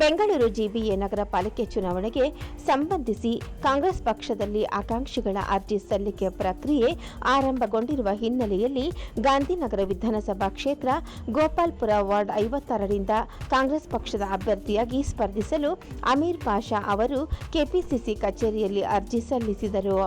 Bengaluru GBA ನಗರ ಪಾಲಿಕೆ ಚುನಾವಣೆಗೆ ಸಂಬಂಧಿಸಿ ಕಾಂಗ್ರೆಸ್ ಪಕ್ಷದಲ್ಲಿ ಆಕಾಂಕ್ಷಿಗಳ ಅರ್ಜಿ ಸಲ್ಲಿಕೆ ಪ್ರಕ್ರಿಯೆ ಆರಂಭಗೊಂಡಿರುವ ಹಿನ್ನೆಲೆಯಲ್ಲಿ ಗಾಂಧಿನಗರ ವಿಧಾನಸಭಾ ಕ್ಷೇತ್ರ ಗೋಪಾಲ್ಪುರ ವಾರ್ಡ್ 56ರಿಂದ ಕಾಂಗ್ರೆಸ್ ಪಕ್ಷದ ಅಭ್ಯರ್ಥಿಯಾಗಿ ಸ್ಪರ್ಧಿಸಲು ಅಮೀರ್ ಪಾಷಾ ಅವರು ಕೆಪಿಸಿಸಿ ಕಚೇರಿಯಲ್ಲಿ ಅರ್ಜಿ ಸಲ್ಲಿಸಿದರು.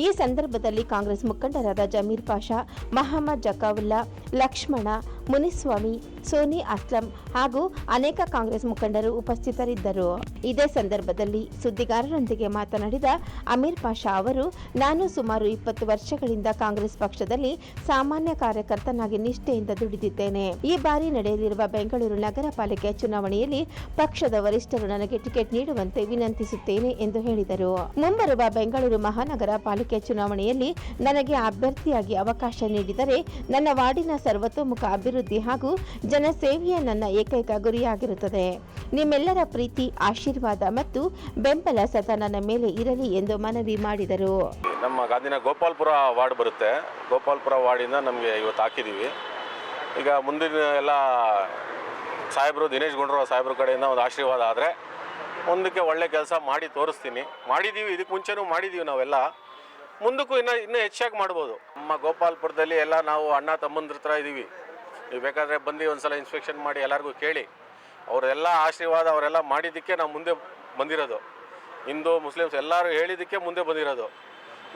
ಈ ಸಂದರ್ಭದಲ್ಲಿ ಕಾಂಗ್ರೆಸ್ ಮುಖಂಡರಾದ ಜಮೀರ್ ಪಾಷಾ, ಮಹಮ್ಮದ್ ಜಕಾವುಲ್ಲಾ, ಲಕ್ಷ್ಮಣ, ಮುನಿಸ್ವಾಮಿ, ಸೋನಿ ಅಸ್ಲಂ ಹಾಗೂ ಅನೇಕ ಕಾಂಗ್ರೆಸ್ ಮುಖಂಡರು ಉಪಸ್ಥಿತರಿದ್ದರು. ಇದೇ ಸಂದರ್ಭದಲ್ಲಿ ಸುದ್ದಿಗಾರರೊಂದಿಗೆ ಮಾತನಾಡಿದ ಅಮೀರ್ ಪಾಷಾ ಅವರು, ನಾನು ಸುಮಾರು 20 ವರ್ಷಗಳಿಂದ ಕಾಂಗ್ರೆಸ್ ಪಕ್ಷದಲ್ಲಿ ಸಾಮಾನ್ಯ ಕಾರ್ಯಕರ್ತನಾಗಿ ನಿಷ್ಠೆಯಿಂದ ದುಡಿದಿದ್ದೇನೆ. ಈ ಬಾರಿ ನಡೆಯಲಿರುವ ಬೆಂಗಳೂರು ನಗರ ಪಾಲಿಕೆ ಚುನಾವಣೆಯಲ್ಲಿ ಪಕ್ಷದ ವರಿಷ್ಠರು ನನಗೆ ಟಿಕೆಟ್ ನೀಡುವಂತೆ ವಿನಂತಿಸುತ್ತೇನೆ ಎಂದು ಹೇಳಿದರು. ಮುಂಬರುವ ಬೆಂಗಳೂರು ಮಹಾನಗರ ಪಾಲಿಕೆ ಚುನಾವಣೆಯಲ್ಲಿ ನನಗೆ ಅಭ್ಯರ್ಥಿಯಾಗಿ ಅವಕಾಶ ನೀಡಿದರೆ ನನ್ನ ವಾರ್ಡಿನ ಸರ್ವತೋಮುಖ ಅಭಿವೃದ್ಧಿ ಹಾಗೂ ಜನಸೇವೆಯೇ ನನ್ನ ಏಕೈಕ ಗುರಿಯಾಗಿರುತ್ತದೆ. ನಿಮ್ಮೆಲ್ಲರ ಪ್ರೀತಿ, ಆಶೀರ್ವಾದ ಮತ್ತು ಬೆಂಬಲ ಸದಾ ನನ್ನ ಮೇಲೆ ಇರಲಿ ಎಂದು ಮನವಿ ಮಾಡಿದರು. ನಮ್ಮ ಗಾಂಧಿನ ಗೋಪಾಲ್ಪುರ ವಾರ್ಡ್ ಬರುತ್ತೆ. ಗೋಪಾಲ್ಪುರ ವಾರ್ಡಿಂದ ನಮಗೆ ಇವತ್ತು ಹಾಕಿದ್ದೀವಿ. ಈಗ ಮುಂದಿನ ಎಲ್ಲ ಸಾಹೇಬರು ದಿನೇಶ್ ಗುಂಡೂರಾವ್ ಸಾಹೇಬ್ರ ಕಡೆಯಿಂದ ಒಂದು ಆಶೀರ್ವಾದ ಆದರೆ ಮುಂದಕ್ಕೆ ಒಳ್ಳೆ ಕೆಲಸ ಮಾಡಿ ತೋರಿಸ್ತೀನಿ. ಮಾಡಿದ್ದೀವಿ, ಇದಕ್ಕೆ ಮುಂಚೆನೂ ಮಾಡಿದ್ದೀವಿ ನಾವೆಲ್ಲ. ಮುಂದಕ್ಕೂ ಇನ್ನೂ ಹೆಚ್ಚಾಗಿ ಮಾಡ್ಬೋದು. ನಮ್ಮ ಗೋಪಾಲ್ಪುರದಲ್ಲಿ ಎಲ್ಲ ನಾವು ಅಣ್ಣ ತಮ್ಮಂದ್ರ ಹತ್ರ ಇದ್ದೀವಿ. ನೀವು ಬೇಕಾದರೆ ಬಂದು ಒಂದು ಸಲ ಇನ್ಸ್ಪೆಕ್ಷನ್ ಮಾಡಿ ಎಲ್ಲರಿಗೂ ಕೇಳಿ. ಅವರೆಲ್ಲ ಆಶೀರ್ವಾದ ಅವರೆಲ್ಲ ಮಾಡಿದ್ದಕ್ಕೆ ನಾವು ಮುಂದೆ ಬಂದಿರೋದು. ಹಿಂದೂ ಮುಸ್ಲಿಮ್ಸ್ ಎಲ್ಲರೂ ಹೇಳಿದ್ದಕ್ಕೆ ಮುಂದೆ ಬಂದಿರೋದು.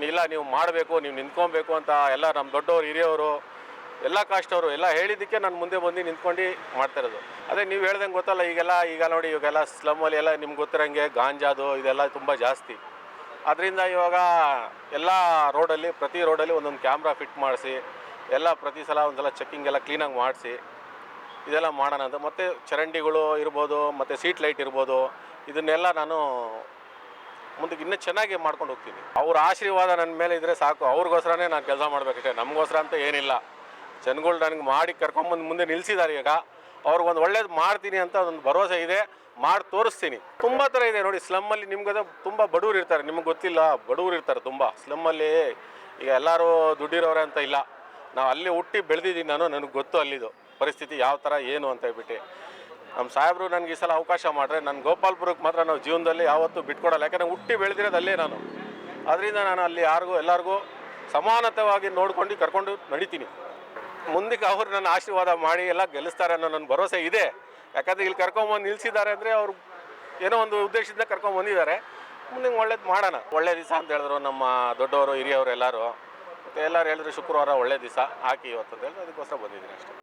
ಇಲ್ಲ ನೀವು ಮಾಡಬೇಕು, ನೀವು ನಿಂತ್ಕೊಬೇಕು ಅಂತ ಎಲ್ಲ ನಮ್ಮ ದೊಡ್ಡವರು, ಹಿರಿಯವರು, ಎಲ್ಲ ಕಾಸ್ಟವರು ಎಲ್ಲ ಹೇಳಿದ್ದಕ್ಕೆ ನಾನು ಮುಂದೆ ಬಂದು ನಿಂತ್ಕೊಂಡು ಮಾಡ್ತಾ ಇರೋದು. ಅದೇ ನೀವು ಹೇಳ್ದಂಗೆ ಗೊತ್ತಲ್ಲ, ಈಗ ನೋಡಿ ಇವಾಗೆಲ್ಲ ಸ್ಲಮ್ಮಲ್ಲಿ ಎಲ್ಲ ನಿಮ್ಗೆ ಗೊತ್ತಿರೋಂಗೆ ಗಾಂಜಾದು ಇದೆಲ್ಲ ತುಂಬ ಜಾಸ್ತಿ. ಅದರಿಂದ ಇವಾಗ ಎಲ್ಲ ರೋಡಲ್ಲಿ, ಪ್ರತಿ ರೋಡಲ್ಲಿ ಒಂದೊಂದು ಕ್ಯಾಮ್ರಾ ಫಿಟ್ ಮಾಡಿಸಿ ಎಲ್ಲ ಪ್ರತಿ ಸಲ ಒಂದು ಸಲ ಚೆಕ್ಕಿಂಗ್ ಎಲ್ಲ ಕ್ಲೀನಾಗಿ ಮಾಡಿಸಿ ಇದೆಲ್ಲ ಮಾಡೋಣ ಅಂತ. ಮತ್ತು ಚರಂಡಿಗಳು ಇರ್ಬೋದು, ಮತ್ತು ಸೀಟ್ ಲೈಟ್ ಇರ್ಬೋದು, ಇದನ್ನೆಲ್ಲ ನಾನು ಮುಂದಕ್ಕೆ ಇನ್ನೂ ಚೆನ್ನಾಗಿ ಮಾಡ್ಕೊಂಡು ಹೋಗ್ತೀನಿ. ಅವ್ರ ಆಶೀರ್ವಾದ ನನ್ನ ಮೇಲೆ ಇದ್ದರೆ ಸಾಕು. ಅವ್ರಿಗೋಸ್ಕರನೇ ನಾನು ಕೆಲಸ ಮಾಡಬೇಕಷ್ಟೇ, ನಮಗೋಸ್ಕರ ಅಂತ ಏನಿಲ್ಲ. ಜನಗಳು ನನಗೆ ಮಾಡಿ ಕರ್ಕೊಂಬಂದು ಮುಂದೆ ನಿಲ್ಲಿಸಿದ್ದಾರೆ. ಈಗ ಅವ್ರಿಗೊಂದು ಒಳ್ಳೇದು ಮಾಡ್ತೀನಿ ಅಂತ ಒಂದು ಭರವಸೆ ಇದೆ, ಮಾಡಿ ತೋರಿಸ್ತೀನಿ. ತುಂಬ ಥರ ಇದೆ ನೋಡಿ. ಸ್ಲಮ್ಮಲ್ಲಿ ನಿಮ್ಗೆ ತುಂಬ ಬಡವರು ಇರ್ತಾರೆ, ನಿಮ್ಗೆ ಗೊತ್ತಿಲ್ಲ, ಬಡವರು ಇರ್ತಾರೆ ತುಂಬ ಸ್ಲಮ್ಮಲ್ಲಿ. ಈಗ ಎಲ್ಲರೂ ದುಡ್ಡಿರೋರೆ ಅಂತ ಇಲ್ಲ. ನಾವು ಅಲ್ಲಿ ಹುಟ್ಟಿ ಬೆಳೆದಿದ್ದೀನಿ ನಾನು, ನನಗೆ ಗೊತ್ತು ಅಲ್ಲಿದು ಪರಿಸ್ಥಿತಿ ಯಾವ ಥರ ಏನು ಅಂತ ಹೇಳ್ಬಿಟ್ಟು. ನಮ್ಮ ಸಾಹೇಬರು ನನಗೆ ಈ ಸಲ ಅವಕಾಶ ಮಾಡಿದ್ರೆ ನನ್ನ ಗೋಪಾಲ್ಪುರಕ್ಕೆ ಮಾತ್ರ ನಾವು ಜೀವನದಲ್ಲಿ ಯಾವತ್ತೂ ಬಿಟ್ಕೊಡಲ್ಲ. ಯಾಕಂದರೆ ಹುಟ್ಟಿ ಬೆಳೆದಿರೋದು ಅಲ್ಲೇ ನಾನು. ಅದರಿಂದ ನಾನು ಅಲ್ಲಿ ಎಲ್ಲರಿಗೂ ಸಮಾನತವಾಗಿ ನೋಡ್ಕೊಂಡು ಕರ್ಕೊಂಡು ನಡಿತೀನಿ. ಮುಂದಕ್ಕೆ ಅವರು ನನ್ನ ಆಶೀರ್ವಾದ ಮಾಡಿ ಎಲ್ಲ ಗೆಲ್ಲಿಸ್ತಾರೆ ಅನ್ನೋ ನನ್ನ ಭರವಸೆ ಇದೆ. ಯಾಕಂದರೆ ಇಲ್ಲಿ ಕರ್ಕೊಂಬಂದು ನಿಲ್ಲಿಸಿದ್ದಾರೆ ಅಂದರೆ ಅವರು ಏನೋ ಒಂದು ಉದ್ದೇಶದಿಂದ ಕರ್ಕೊಂಬಂದಿದ್ದಾರೆ. ಮುಂದೆ ಒಳ್ಳೇದು ಮಾಡೋಣ. ಒಳ್ಳೆ ದಿವಸ ಅಂತ ಹೇಳಿದ್ರು ನಮ್ಮ ದೊಡ್ಡವರು, ಹಿರಿಯವರು ಎಲ್ಲರೂ. ಮತ್ತು ಎಲ್ಲರೂ ಹೇಳಿದ್ರು ಶುಕ್ರವಾರ ಒಳ್ಳೆ ದಿವಸ ಹಾಕಿ ಇವತ್ತು ಅಂತ ಹೇಳಿದ್ರು, ಅದಕ್ಕೋಸ್ಕರ ಬಂದಿದ್ದೀನಿ ಅಷ್ಟೇ.